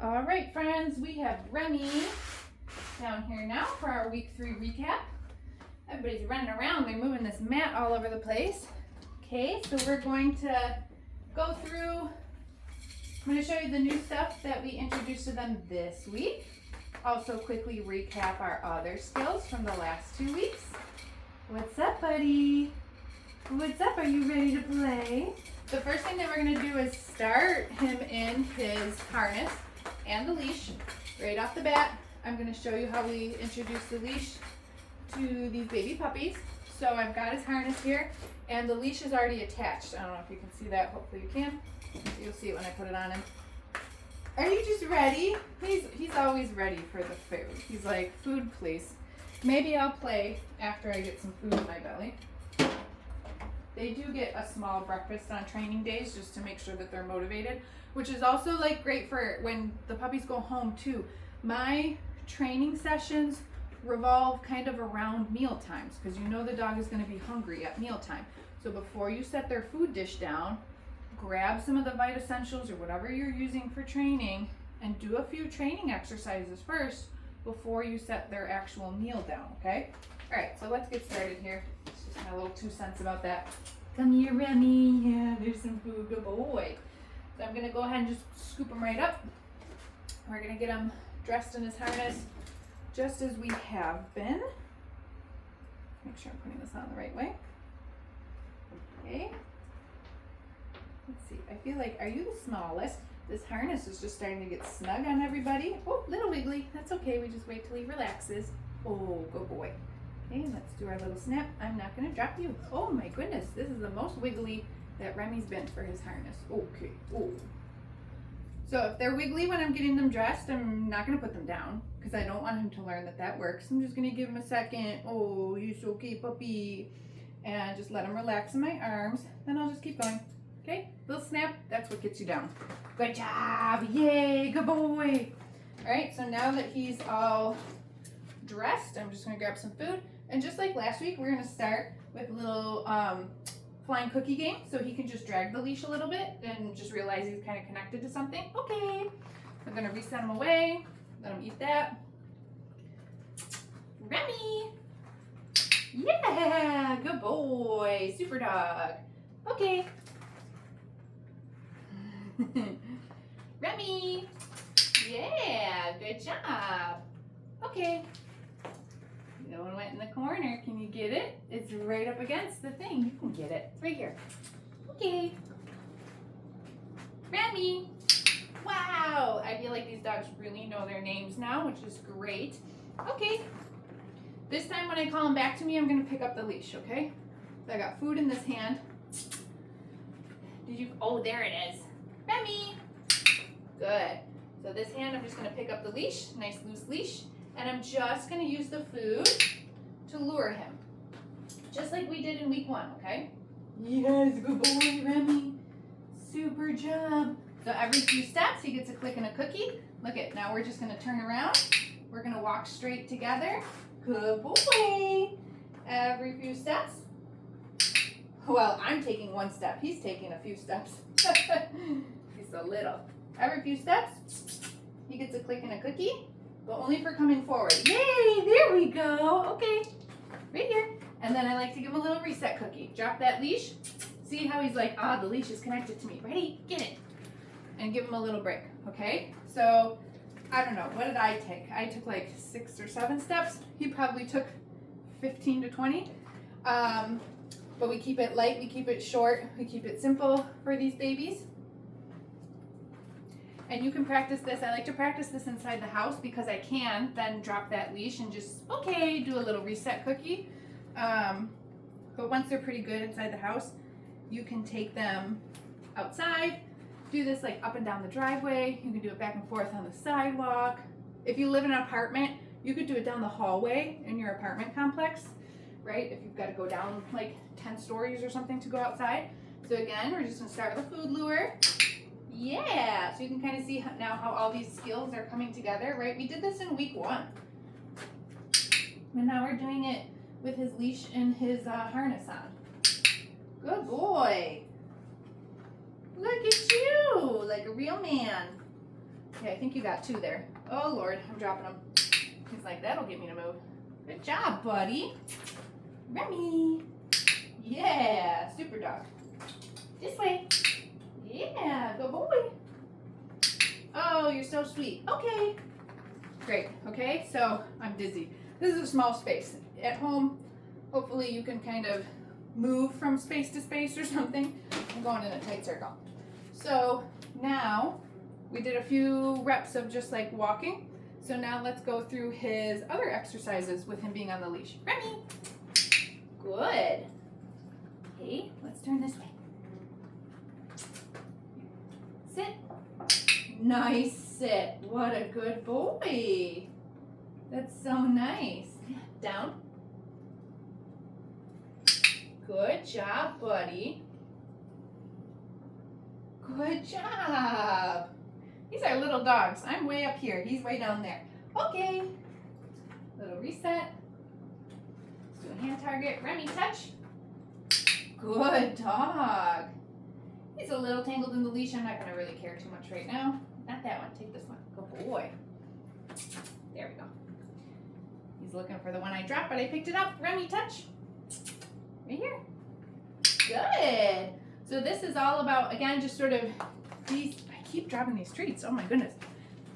All right, friends, we have Remy down here now for our week 3 recap. Everybody's running around. They're moving this mat all over the place. Okay, so we're going to go through, I'm going to show you the new stuff that we introduced to them this week. Also quickly recap our other skills from the last 2 weeks. What's up, buddy? What's up? Are you ready to play? The first thing that we're going to do is start him in his harness and the leash. Right off the bat, I'm going to show you how we introduce the leash to these baby puppies. So I've got his harness here, and the leash is already attached. I don't know if you can see that. Hopefully you can. You'll see it when I put it on him. Are you just ready? He's always ready for the food. He's like, food please. Maybe I'll play after I get some food in my belly. They do get a small breakfast on training days just to make sure that they're motivated, which is also like great for when the puppies go home too. My training sessions revolve kind of around meal times because you know the dog is going to be hungry at mealtime. So before you set their food dish down, grab some of the Vita Essentials or whatever you're using for training and do a few training exercises first before you set their actual meal down, okay? All right, so let's get started here. Just my little 2 cents about that. Come here, Remy. Yeah, there's some food. Good boy. So I'm going to go ahead and just scoop him right up. We're going to get him dressed in his harness just as we have been. Make sure I'm putting this on the right way. Okay. Let's see. I feel like, are you the smallest? This harness is just starting to get snug on everybody. Oh, little wiggly. That's okay. We just wait till he relaxes. Oh, good boy. Okay, let's do our little snap. I'm not going to drop you. Oh my goodness. This is the most wiggly that Remy's been for his harness. Okay. Oh. So if they're wiggly when I'm getting them dressed, I'm not going to put them down because I don't want him to learn that that works. I'm just going to give him a second. Oh, you're so okay, puppy. And just let him relax in my arms. Then I'll just keep going. Okay, little snap. That's what gets you down. Good job. Yay, good boy. All right, so now that he's all dressed, I'm just going to grab some food. And just like last week, we're going to start with a little flying cookie game. So he can just drag the leash a little bit and just realize he's kind of connected to something. Okay. I'm going to reset him away. Let him eat that. Remy. Yeah, good boy. Super dog. Okay. Remy. Yeah, good job. Okay. No one went in the corner. Can you get it? It's right up against the thing. You can get it. It's right here. Okay. Remy. Wow. I feel like these dogs really know their names now, which is great. Okay. This time when I call him back to me, I'm going to pick up the leash, okay? So I got food in this hand. Did you? Oh, there it is. Remy. Good. So this hand, I'm just going to pick up the leash. Nice loose leash. And I'm just going to use the food to lure him. Just like we did in week 1, okay? Yes, good boy, Remy. Super job. So every few steps, he gets a click and a cookie. Look it, now we're just going to turn around. We're going to walk straight together. Good boy. Every few steps. Well, I'm taking 1 step. He's taking a few steps. He's so little. Every few steps, he gets a click and a cookie. But only for coming forward. Yay, there we go. Okay, right here. And then I like to give him a little reset cookie. Drop that leash. See how he's like, the leash is connected to me. Ready? Get it. And give him a little break, okay? So, I don't know, what did I take? I took like 6 or 7 steps. He probably took 15 to 20. But we keep it light, we keep it short, we keep it simple for these babies. And you can practice this. I like to practice this inside the house because I can then drop that leash and just, okay, do a little reset cookie. But once they're pretty good inside the house, you can take them outside, do this like up and down the driveway. You can do it back and forth on the sidewalk. If you live in an apartment, you could do it down the hallway in your apartment complex, right? If you've got to go down like 10 stories or something to go outside. So again, we're just gonna start with a food lure. Yeah, so you can kind of see now how all these skills are coming together, right? We did this in week 1. And now we're doing it with his leash and his harness on. Good boy. Look at you, like a real man. Okay, I think you got 2 there. Oh Lord, I'm dropping them. He's like, that'll get me to move. Good job, buddy. Remy. Yeah, super dog. This way. Yeah, good boy. Oh, you're so sweet. Okay. Great. Okay, so I'm dizzy. This is a small space. At home, hopefully you can kind of move from space to space or something. I'm going in a tight circle. So now we did a few reps of just like walking. So now let's go through his other exercises with him being on the leash. Remy. Good. Okay, let's turn this way. Sit. Nice sit. What a good boy. That's so nice. Down. Good job, buddy. Good job. These are little dogs. I'm way up here. He's way down there. Okay. Little reset. Let's do a hand target. Remy, touch. Good dog. He's a little tangled in the leash. I'm not going to really care too much right now. Not that one. Take this one. Good boy. There we go. He's looking for the one I dropped, but I picked it up. Remy, touch. Right here. Good. So this is all about, again, just sort of these. I keep dropping these treats. Oh my goodness.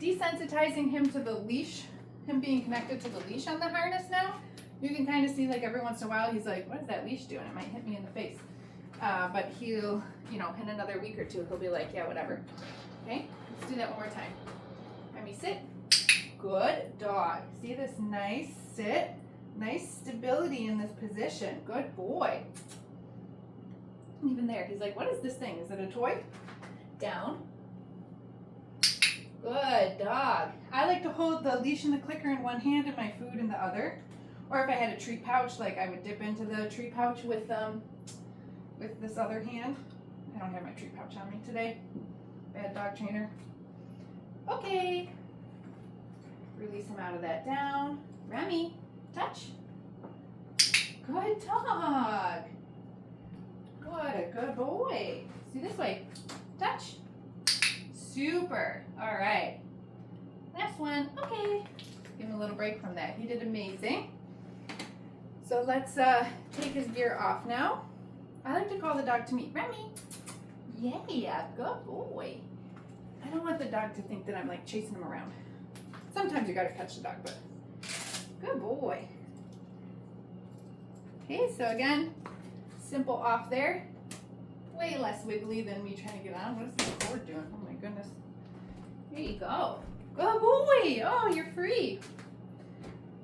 Desensitizing him to the leash, him being connected to the leash on the harness now. You can kind of see like every once in a while he's like, what is that leash doing? It might hit me in the face. But he'll, you know, in another week or 2, he'll be like, yeah, whatever. Okay, let's do that one more time. Let me sit. Good dog. See this nice sit? Nice stability in this position. Good boy. Even there, he's like, what is this thing? Is it a toy? Down. Good dog. I like to hold the leash and the clicker in one hand and my food in the other. Or if I had a treat pouch, like I would dip into the treat pouch with this other hand. I don't have my treat pouch on me today. Bad dog trainer. Okay. Release him out of that down. Remy, touch. Good dog. What a good boy. See this way. Touch. Super. All right. Last one. Okay. Give him a little break from that. He did amazing. So let's take his gear off now. I like to call the dog to me. Remy. Yeah, good boy. I don't want the dog to think that I'm like chasing him around. Sometimes you gotta catch the dog, but good boy. Okay, so again, simple off there. Way less wiggly than me trying to get on. What is this cord doing? Oh my goodness. There you go. Good boy. Oh, you're free.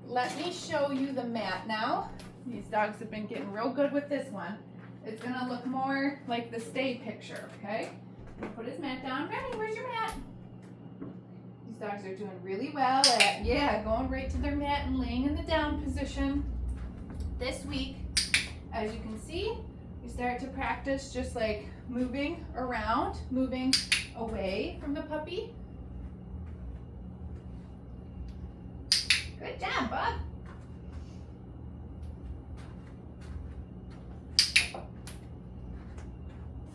Let me show you the mat now. These dogs have been getting real good with this one. It's gonna look more like the stay picture, okay? Put his mat down. Remy, where's your mat? These dogs are doing really well at, yeah, going right to their mat and laying in the down position. This week, as you can see, we start to practice just like moving around, moving away from the puppy. Good job, bud.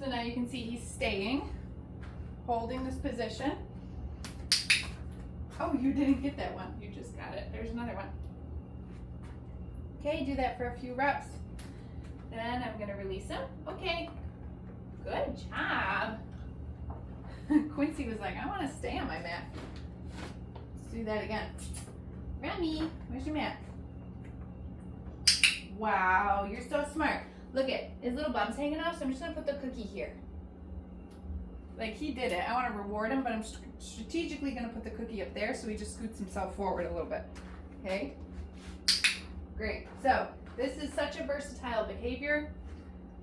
So now you can see he's staying, holding this position. Oh, you didn't get that one. You just got it. There's another one. Okay, do that for a few reps. Then I'm going to release him. Okay. Good job. Quincy was like, I want to stay on my mat. Let's do that again. Remy, where's your mat? Wow, you're so smart. Look at his little bum's hanging off, so I'm just going to put the cookie here. Like he did it. I want to reward him, but I'm strategically going to put the cookie up there so he just scoots himself forward a little bit. Okay? Great. So this is such a versatile behavior.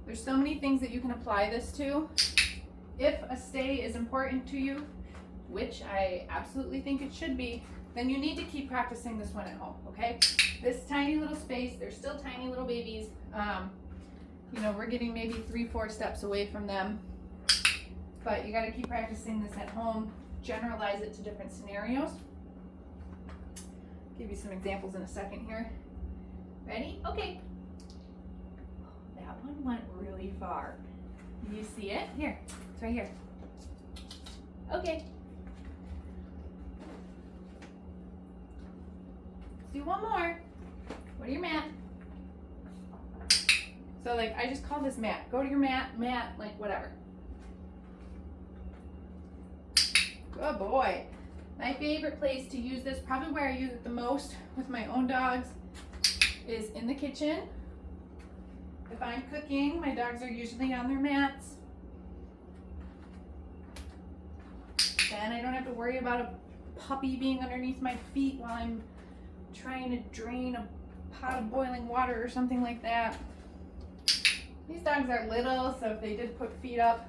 There's so many things that you can apply this to. If a stay is important to you, which I absolutely think it should be, then you need to keep practicing this one at home, okay? This tiny little space, they're still tiny little babies. You know, we're getting maybe 3-4 steps away from them, but you got to keep practicing this at home. Generalize it to different scenarios. Give you some examples in a second here. Ready? Okay. That one went really far. You see it? Here, it's right here. Okay. do one more. Go to your mat. So like, I just call this mat. Go to your mat, like whatever. Good boy. My favorite place to use this, probably where I use it the most with my own dogs, is in the kitchen. If I'm cooking, my dogs are usually on their mats. Then I don't have to worry about a puppy being underneath my feet while I'm trying to drain a pot of boiling water or something like that. These dogs are little, so if they did put feet up,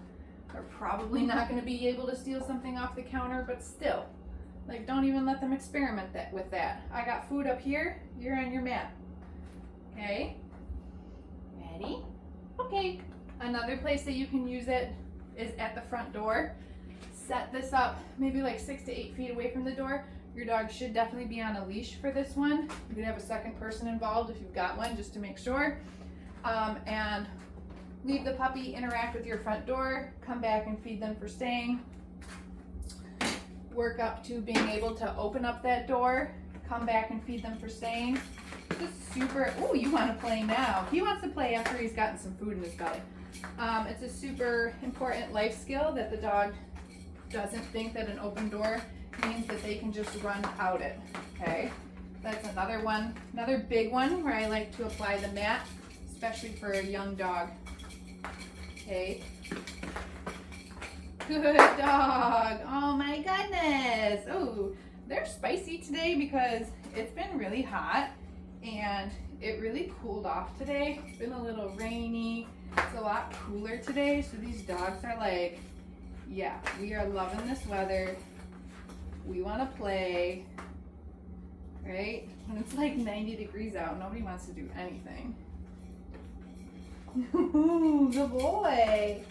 they're probably not going to be able to steal something off the counter, but still, like, don't even let them experiment with that. I got food up here, you're on your mat. Okay? Ready? Okay. Another place that you can use it is at the front door. Set this up maybe like 6 to 8 feet away from the door. Your dog should definitely be on a leash for this one. You could have a second person involved if you've got one, just to make sure. And leave the puppy, interact with your front door, come back and feed them for staying. Work up to being able to open up that door, come back and feed them for staying. It's super, oh, you want to play now. He wants to play after he's gotten some food in his belly. It's a super important life skill that the dog doesn't think that an open door means that they can just run out it, okay? That's another one, another big one where I like to apply the mat, especially for a young dog, okay? Good dog, oh my goodness. Oh, they're spicy today because it's been really hot and it really cooled off today. It's been a little rainy, it's a lot cooler today, so these dogs are like, yeah, we are loving this weather. We want to play, right? When it's like 90 degrees out, nobody wants to do anything. Good boy.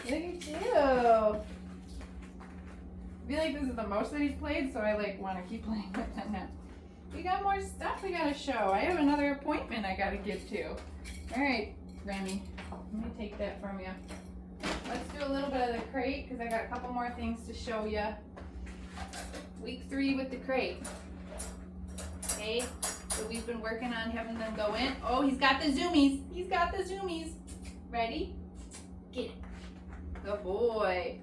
Look at you. I feel like this is the most that he's played, so I like want to keep playing with him now. We got more stuff we gotta show. I have another appointment I gotta get to. All right, Remy, let me take that from you. Let's do a little bit of the crate because I got a couple more things to show you. Week 3 with the crate. Okay, so we've been working on having them go in. Oh, he's got the zoomies. He's got the zoomies. Ready? Get it. Good boy.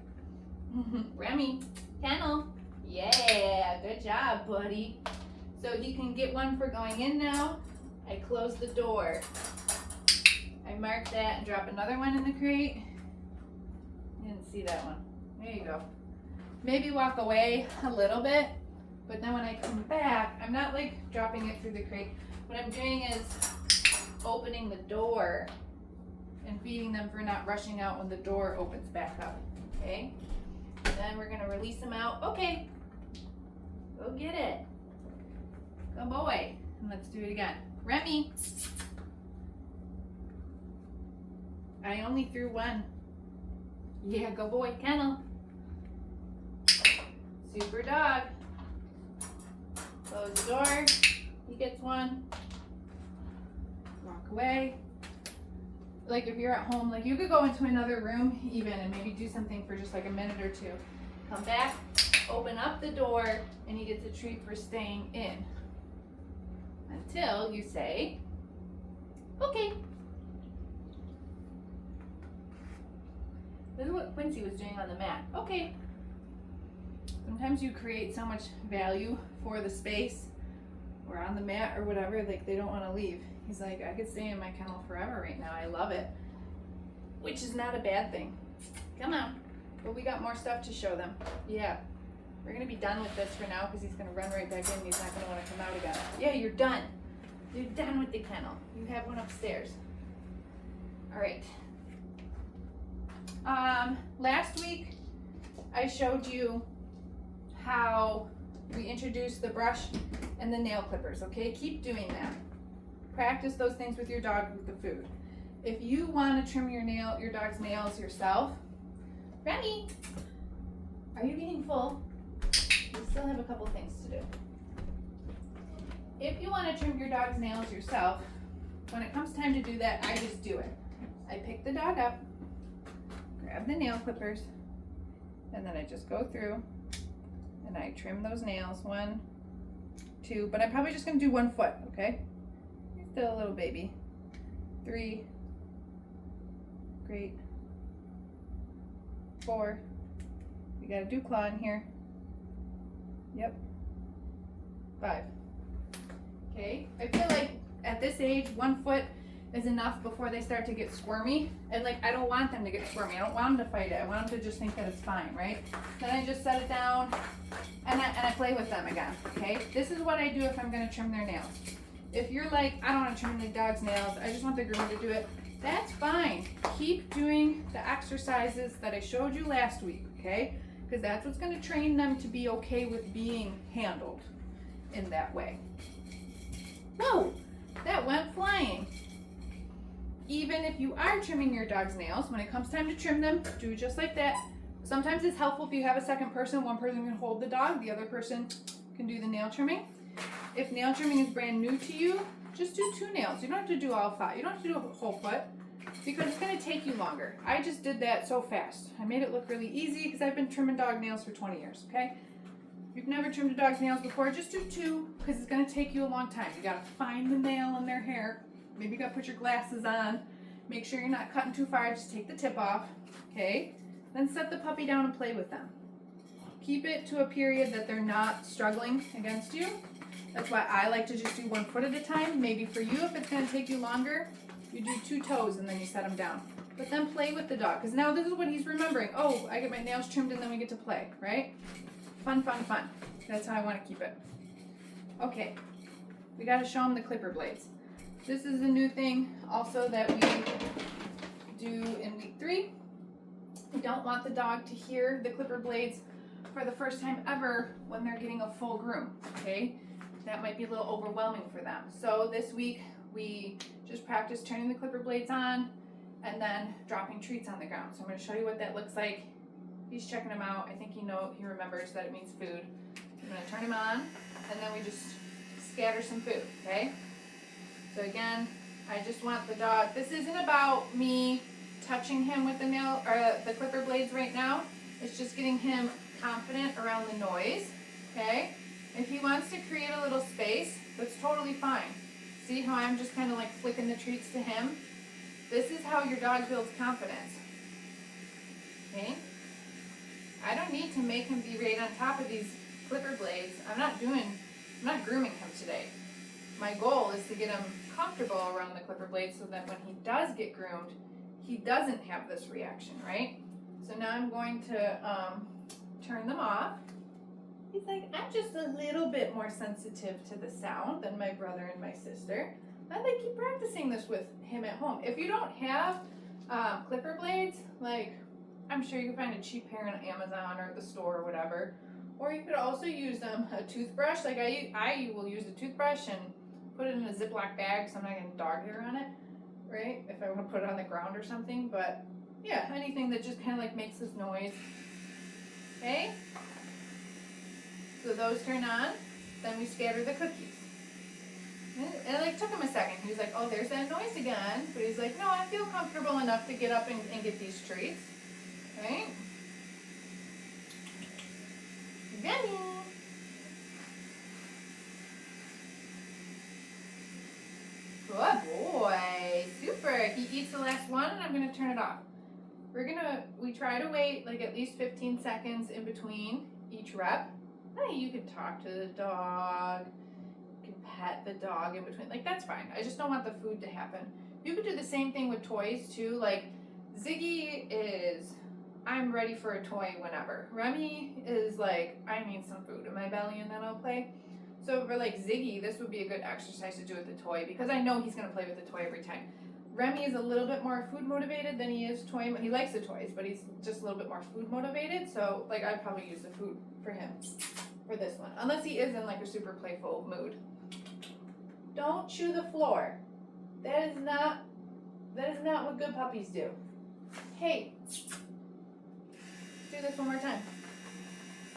Remy, kennel. Yeah, good job, buddy. So you can get one for going in now. I close the door. I mark that and drop another one in the crate. You didn't see that one. There you go. Maybe walk away a little bit, but then when I come back, I'm not like dropping it through the crate. What I'm doing is opening the door and feeding them for not rushing out when the door opens back up, okay? And then we're gonna release them out. Okay, go get it. Good boy. And let's do it again. Remy. I only threw one. Yeah, go boy, kennel. Super dog. Close the door. He gets one. Walk away. Like if you're at home, like you could go into another room even and maybe do something for just like a minute or two. Come back, open up the door, and he gets a treat for staying in. Until you say, okay. This is what Quincy was doing on the mat. Okay. Sometimes you create so much value for the space or on the mat or whatever, like they don't want to leave. He's like, I could stay in my kennel forever right now. I love it. Which is not a bad thing. Come on. But we got more stuff to show them. Yeah. We're going to be done with this for now because he's going to run right back in. He's not going to want to come out again. Yeah, you're done. You're done with the kennel. You have one upstairs. All right. Last week, I showed you how we introduced the brush and the nail clippers, okay? Keep doing that. Practice those things with your dog with the food. If you want to trim your dog's nails yourself, Remy, are you getting full? We still have a couple things to do. If you want to trim your dog's nails yourself, when it comes time to do that, I just do it. I pick the dog up, grab the nail clippers, and then I just go through and I trim those nails. 1, 2, but I'm probably just gonna do 1 foot, okay? He's still a little baby. 3, great. 4, we got a dew claw in here. Yep. 5. Okay, I feel like at this age, 1 foot is enough before they start to get squirmy. And like, I don't want them to get squirmy. I don't want them to fight it. I want them to just think that it's fine, right? Then I just set it down and I play with them again, okay? This is what I do if I'm gonna trim their nails. If you're like, I don't want to trim the dog's nails, I just want the groomer to do it, that's fine. Keep doing the exercises that I showed you last week, okay? Because that's what's gonna train them to be okay with being handled in that way. Whoa, that went flying. Even if you are trimming your dog's nails, when it comes time to trim them, do just like that. Sometimes it's helpful if you have a second person. One person can hold the dog, the other person can do the nail trimming. If nail trimming is brand new to you, just do 2 nails. You don't have to do all 5. You don't have to do a whole foot because it's going to take you longer. I just did that so fast. I made it look really easy because I've been trimming dog nails for 20 years, okay? If you've never trimmed a dog's nails before, just do 2 because it's going to take you a long time. You got to find the nail in their hair. Maybe you got to put your glasses on. Make sure you're not cutting too far. Just take the tip off, okay? Then set the puppy down and play with them. Keep it to a period that they're not struggling against you. That's why I like to just do 1 foot at a time. Maybe for you, if it's going to take you longer, you do 2 toes and then you set them down. But then play with the dog, because now this is what he's remembering. Oh, I get my nails trimmed and then we get to play, right? Fun, fun, fun. That's how I want to keep it. Okay, we got to show him the clipper blades. This is a new thing also that we do in week 3. We don't want the dog to hear the clipper blades for the first time ever when they're getting a full groom, okay? That might be a little overwhelming for them. So this week we just practice turning the clipper blades on and then dropping treats on the ground. So I'm going to show you what that looks like. He's checking them out. I think he remembers that it means food. I'm going to turn him on and then we just scatter some food, okay? So again, I just want the dog, this isn't about me touching him with the nail or the clipper blades right now. It's just getting him confident around the noise, okay? If he wants to create a little space, that's totally fine. See how I'm just kind of like flicking the treats to him? This is how your dog builds confidence, okay? I don't need to make him be right on top of these clipper blades. I'm not grooming him today. My goal is to get him comfortable around the clipper blades so that when he does get groomed, he doesn't have this reaction, right? So now I'm going to turn them off. He's like, I'm just a little bit more sensitive to the sound than my brother and my sister. I like keep practicing this with him at home. If you don't have clipper blades, like I'm sure you can find a cheap pair on Amazon or at the store or whatever. Or you could also use a toothbrush. Like I will use a toothbrush and put it in a Ziploc bag so I'm not getting dog hair on it, right? If I want to put it on the ground or something. But yeah, anything that just kind of like makes this noise. Okay? So those turn on. Then we scatter the cookies. And it like took him a second. He was like, oh, there's that noise again. But he's like, no, I feel comfortable enough to get up and get these treats. Right? Yummy. Good boy. Super. He eats the last one and I'm going to turn it off. We try to wait like at least 15 seconds in between each rep. Hey, you can talk to the dog. You can pet the dog in between. Like, that's fine. I just don't want the food to happen. You could do the same thing with toys too. Like, Ziggy is, I'm ready for a toy whenever. Remy is like, I need some food in my belly and then I'll play. So for like Ziggy, this would be a good exercise to do with the toy because I know he's going to play with the toy every time. Remy is a little bit more food motivated than he is toy. He likes the toys, but he's just a little bit more food motivated. So like I'd probably use the food for him for this one, unless he is in like a super playful mood. Don't chew the floor. That is not what good puppies do. Hey, do this one more time.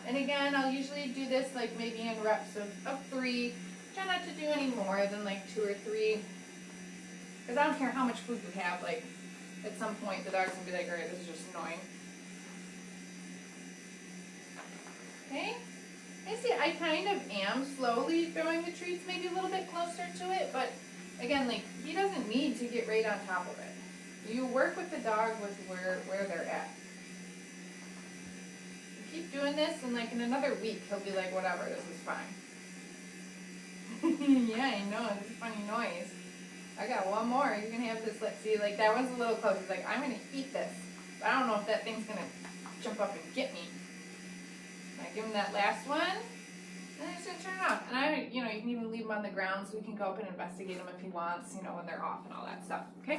And again, I'll usually do this like maybe in reps of 3. Try not to do any more than like 2 or 3. Because I don't care how much food you have, like at some point the dog's gonna be like, alright, this is just annoying. Okay? Hey honestly, I kind of am slowly throwing the treats maybe a little bit closer to it, but again, like, he doesn't need to get right on top of it. You work with the dog with where they're at. You keep doing this, and like in another week, he'll be like, whatever, this is fine. Yeah, I know, it's a funny noise. I got one more. You can have this. Let's see, like that one's a little close. He's like, I'm gonna eat this. But I don't know if that thing's gonna jump up and get me. I give him that last one, and then he's gonna turn it off. And you can even leave him on the ground so we can go up and investigate him if he wants, when they're off and all that stuff. Okay.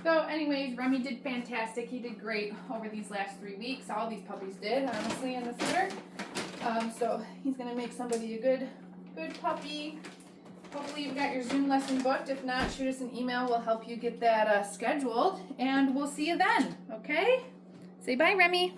So, anyways, Remy did fantastic. He did great over these last 3 weeks. All these puppies did, honestly, in the litter. So he's gonna make somebody a good puppy. Hopefully you've got your Zoom lesson booked. If not, shoot us an email. We'll help you get that scheduled. And we'll see you then, okay? Say bye, Remy.